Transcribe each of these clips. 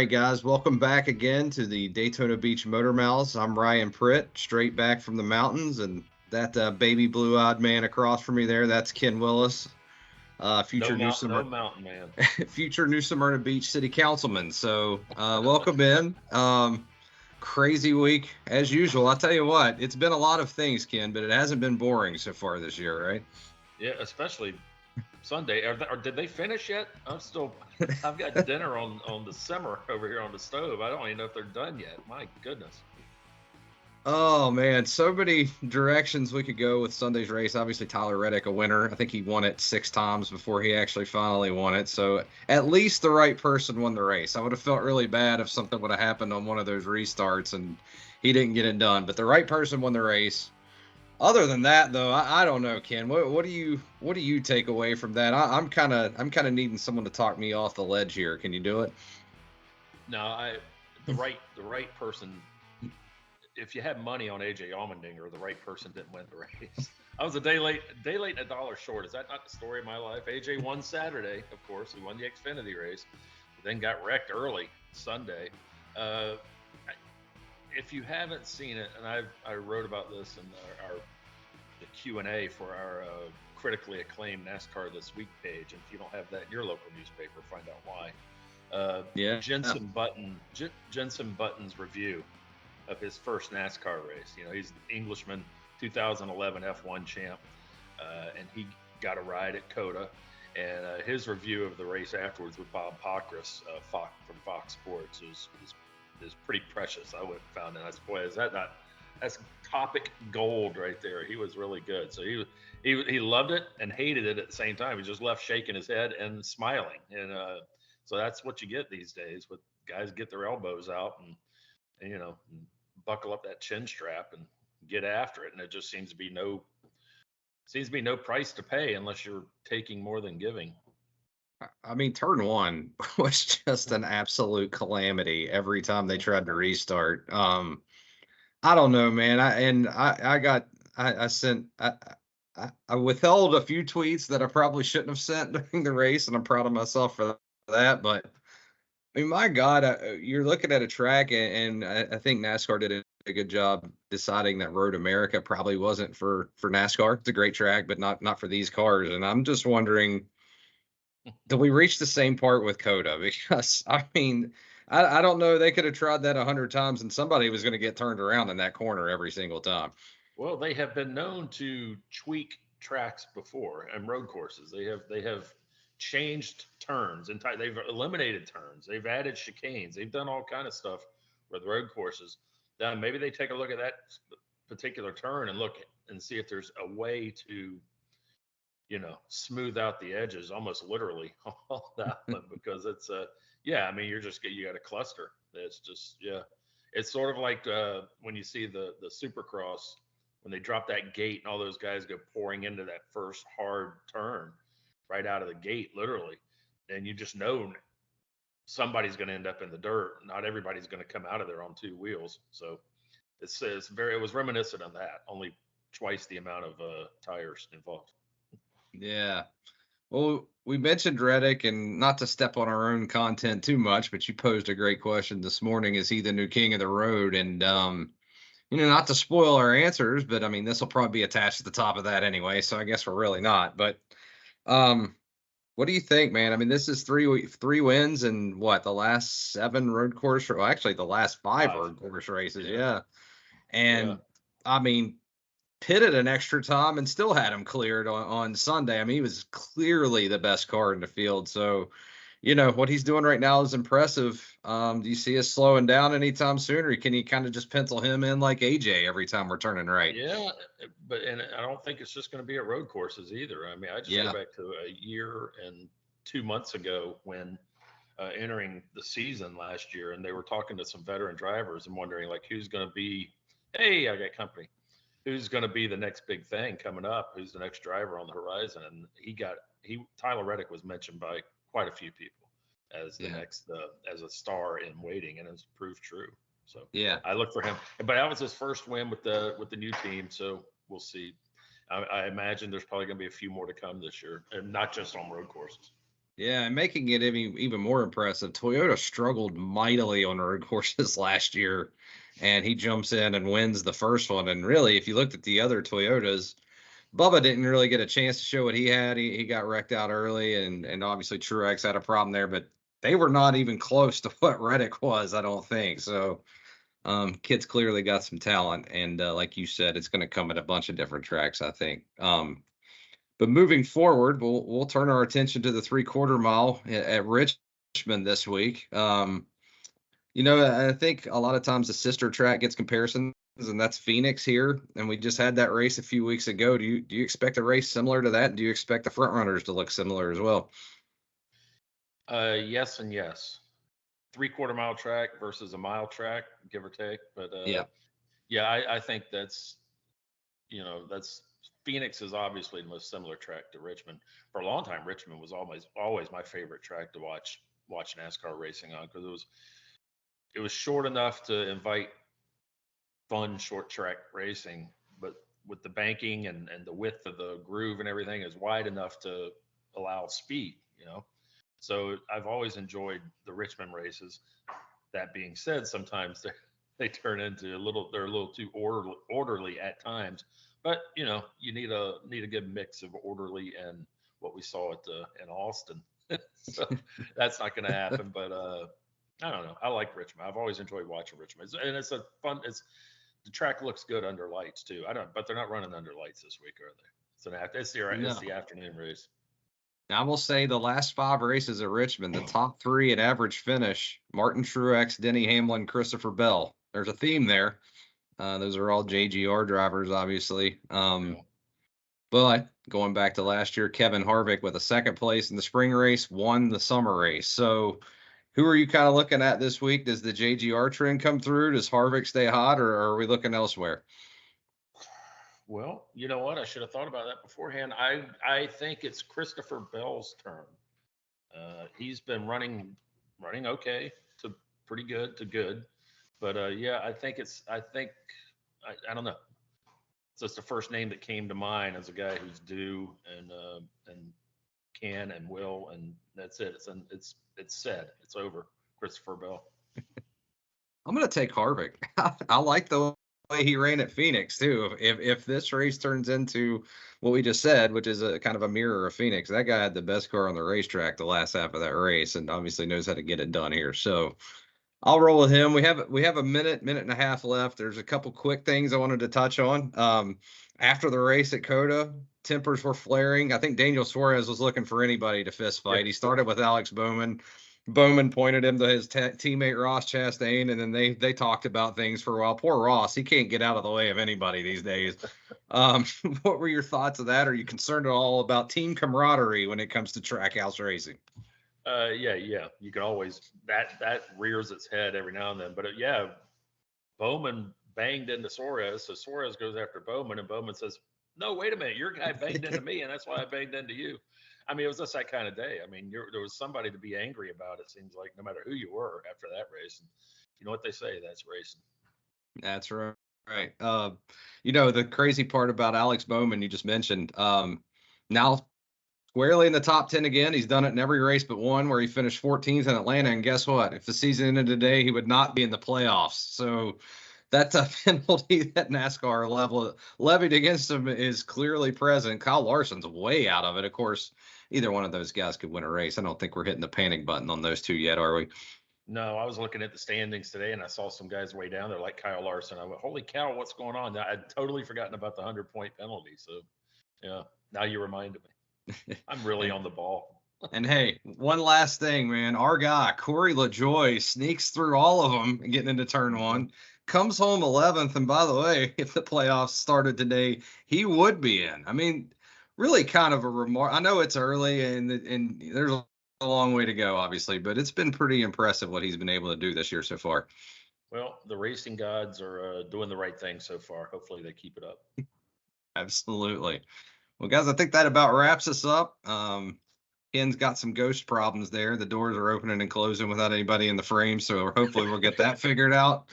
right, guys, welcome back again to the Daytona Beach Motor Mouths. I'm Ryan Pritt, straight back from the mountains, and that baby blue-eyed man across from me there, that's Ken Willis, future New No Smyrna, mountain man. future New Smyrna Beach City Councilman. So, welcome in. Crazy week as usual. I'll tell you what, it's been a lot of things, Ken, but it hasn't been boring so far this year, right? Yeah, especially Sunday. Or did they finish yet? I've got dinner on the simmer over here on the stove. I don't even know if they're done yet. My goodness. Oh man, so many directions we could go with Sunday's race. Obviously, Tyler Reddick, a winner. I think he won it 6 times before he actually finally won it. So at least the right person won the race. I would have felt really bad if something would have happened on one of those restarts and he didn't get it done. But the right person won the race. Other than that, though, I don't know, Ken. What do you take away from that? I'm kind of needing someone to talk me off the ledge here. Can you do it? No, the right person. If you had money on AJ Allmendinger, the right person didn't win the race. I was a day late and a dollar short. Is that not the story of my life? AJ won Saturday, of course. He won the Xfinity race, then got wrecked early Sunday. Uh, if you haven't seen it, and I wrote about this in our the Q&A for our critically acclaimed NASCAR This Week page, and if you don't have that in your local newspaper, find out why. Yeah. Jenson Button's review of his first NASCAR race. You know, he's Englishman, 2011 F1 champ, and he got a ride at COTA. And his review of the race afterwards with Bob Pockrass from Fox Sports is pretty precious. I would have found, and I said, boy, is that not, that's topic gold right there. He was really good. So he loved it and hated it at the same time. He just left shaking his head and smiling. And so that's what you get these days with guys get their elbows out and and buckle up that chin strap and get after it. And it just seems to be no price to pay unless you're taking more than giving. I mean, turn one was just an absolute calamity every time they tried to restart. I don't know, man. I withheld a few tweets that I probably shouldn't have sent during the race, and I'm proud of myself for that. But I mean, my God, you're looking at a track, and I think NASCAR did a good job deciding that Road America probably wasn't for NASCAR. It's a great track, but not for these cars. And I'm just wondering, did we reach the same part with COTA? Because I mean, I don't know. They could have tried that 100 times, and somebody was going to get turned around in that corner every single time. Well, they have been known to tweak tracks before and road courses. They have changed turns and they've eliminated turns. They've added chicanes. They've done all kind of stuff with road courses. Then maybe they take a look at that particular turn and look and see if there's a way to smooth out the edges, almost literally on that one, because it's yeah, I mean, you got a cluster. It's just, yeah, it's sort of like when you see the Supercross when they drop that gate and all those guys go pouring into that first hard turn right out of the gate, literally, and you just know somebody's going to end up in the dirt. Not everybody's going to come out of there on two wheels. So it was reminiscent of that, only twice the amount of tires involved. Yeah. Well, we mentioned Reddick, and not to step on our own content too much, but you posed a great question this morning. Is he the new king of the road? And not to spoil our answers, but I mean, this will probably be attached to the top of that anyway, so I guess we're really not. But um, what do you think, man? I mean, this is three wins in what, the last 7 road course, well, actually the last 5 Five. road course races, Yeah. yeah. Yeah. And I mean, pitted an extra time and still had him cleared on Sunday. I mean, he was clearly the best car in the field. So, what he's doing right now is impressive. Do you see us slowing down anytime soon, or can you kind of just pencil him in like AJ every time we're turning right? Yeah, and I don't think it's just going to be at road courses either. I mean, I just go Yeah. back to a year and 2 months ago when entering the season last year, and they were talking to some veteran drivers and wondering like who's going to be. Hey, I got company. Who's going to be the next big thing coming up? Who's the next driver on the horizon? And Tyler Reddick was mentioned by quite a few people as the Yeah. next as a star in waiting, and it's proved true. So Yeah. I look for him, but that was his first win with the new team. So we'll see. I imagine there's probably going to be a few more to come this year, and not just on road courses. Yeah, and making it even more impressive, Toyota struggled mightily on road courses last year, and he jumps in and wins the first one. And really, if you looked at the other Toyotas, Bubba didn't really get a chance to show what he had. He got wrecked out early, and obviously Truex had a problem there, but they were not even close to what Reddick was, I don't think. So kid's clearly got some talent, and like you said, it's going to come at a bunch of different tracks, I think. But moving forward, we'll turn our attention to the 3/4 mile at Richmond this week. I think a lot of times the sister track gets comparisons, and that's Phoenix here. And we just had that race a few weeks ago. Do you expect a race similar to that? Do you expect the front runners to look similar as well? Yes and yes. 3/4 mile track versus a mile track, give or take. But Yeah. yeah, I think that's Phoenix is obviously the most similar track to Richmond. For a long time, Richmond was always my favorite track to watch NASCAR racing on because it was short enough to invite fun short track racing, but with the banking and the width of the groove and everything is wide enough to allow speed. So I've always enjoyed the Richmond races. That being said, sometimes they turn into they're a little too orderly at times. But you need a good mix of orderly and what we saw in Austin. So that's not going to happen. But I don't know. I like Richmond. I've always enjoyed watching Richmond, and it's a fun. It's the track looks good under lights too. I don't, but they're not running under lights this week, are they? It's the No. afternoon race. I will say the last 5 races at Richmond, the top 3 at average finish, Martin Truex, Denny Hamlin, Christopher Bell. There's a theme there. Those are all JGR drivers, obviously. Yeah. But going back to last year, Kevin Harvick with a second place in the spring race won the summer race. So who are you kind of looking at this week? Does the JGR trend come through? Does Harvick stay hot, or are we looking elsewhere? Well, you know what? I should have thought about that beforehand. I think it's Christopher Bell's turn. He's been running okay to pretty good to good, but yeah, I don't know. So it's the first name that came to mind as a guy who's due and can and will, and that's it. It's said. It's over. Christopher Bell. I'm going to take Harvick. I like the way he ran at Phoenix too. If this race turns into what we just said, which is a kind of a mirror of Phoenix, that guy had the best car on the racetrack the last half of that race, and obviously knows how to get it done here. So I'll roll with him. We have a minute and a half left. There's a couple quick things I wanted to touch on. After the race at COTA, tempers were flaring. I think Daniel Suarez was looking for anybody to fist Yeah. fight. He started with Alex Bowman. Bowman pointed him to his teammate Ross Chastain, and then they talked about things for a while. Poor Ross, he can't get out of the way of anybody these days. Um, what were your thoughts of that? Are you concerned at all about team camaraderie when it comes to trackhouse racing? Yeah, yeah. You can always that rears its head every now and then, but yeah, Bowman banged into Suarez, so Suarez goes after Bowman, and Bowman says, "No, wait a minute, your guy banged into me, and that's why I banged into you." I mean, it was just that kind of day. I mean, there was somebody to be angry about. It seems like no matter who you were after that race, and you know what they say, that's racing. That's right. Right. The crazy part about Alex Bowman you just mentioned, now squarely in the top 10 again. He's done it in every race but one where he finished 14th in Atlanta. And guess what? If the season ended today, he would not be in the playoffs. So that's a penalty that NASCAR levied against him is clearly present. Kyle Larson's way out of it. Of course, either one of those guys could win a race. I don't think we're hitting the panic button on those two yet, are we? No, I was looking at the standings today, and I saw some guys way down there like Kyle Larson. I went, "Holy cow, what's going on?" I'd totally forgotten about the 100-point penalty. So yeah, now you reminded me. I'm really And on the ball. And hey, one last thing, man. Our guy, Corey LaJoy, sneaks through all of them getting into turn Hmm. one, comes home 11th. And by the way, if the playoffs started today, he would be in. I mean, really kind of a remark. I know it's early and there's a long way to go, obviously, but it's been pretty impressive what he's been able to do this year so far. Well, the racing gods are doing the right thing so far. Hopefully, they keep it up. Absolutely. Well, guys, I think that about wraps us up. Ken's got some ghost problems there. The doors are opening and closing without anybody in the frame, so hopefully we'll get that figured out.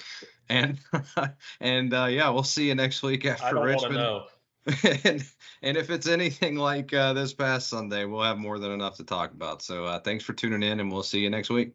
And and yeah, we'll see you next week I after don't want to Richmond. know. and and if it's anything like this past Sunday, we'll have more than enough to talk about. So thanks for tuning in, and we'll see you next week.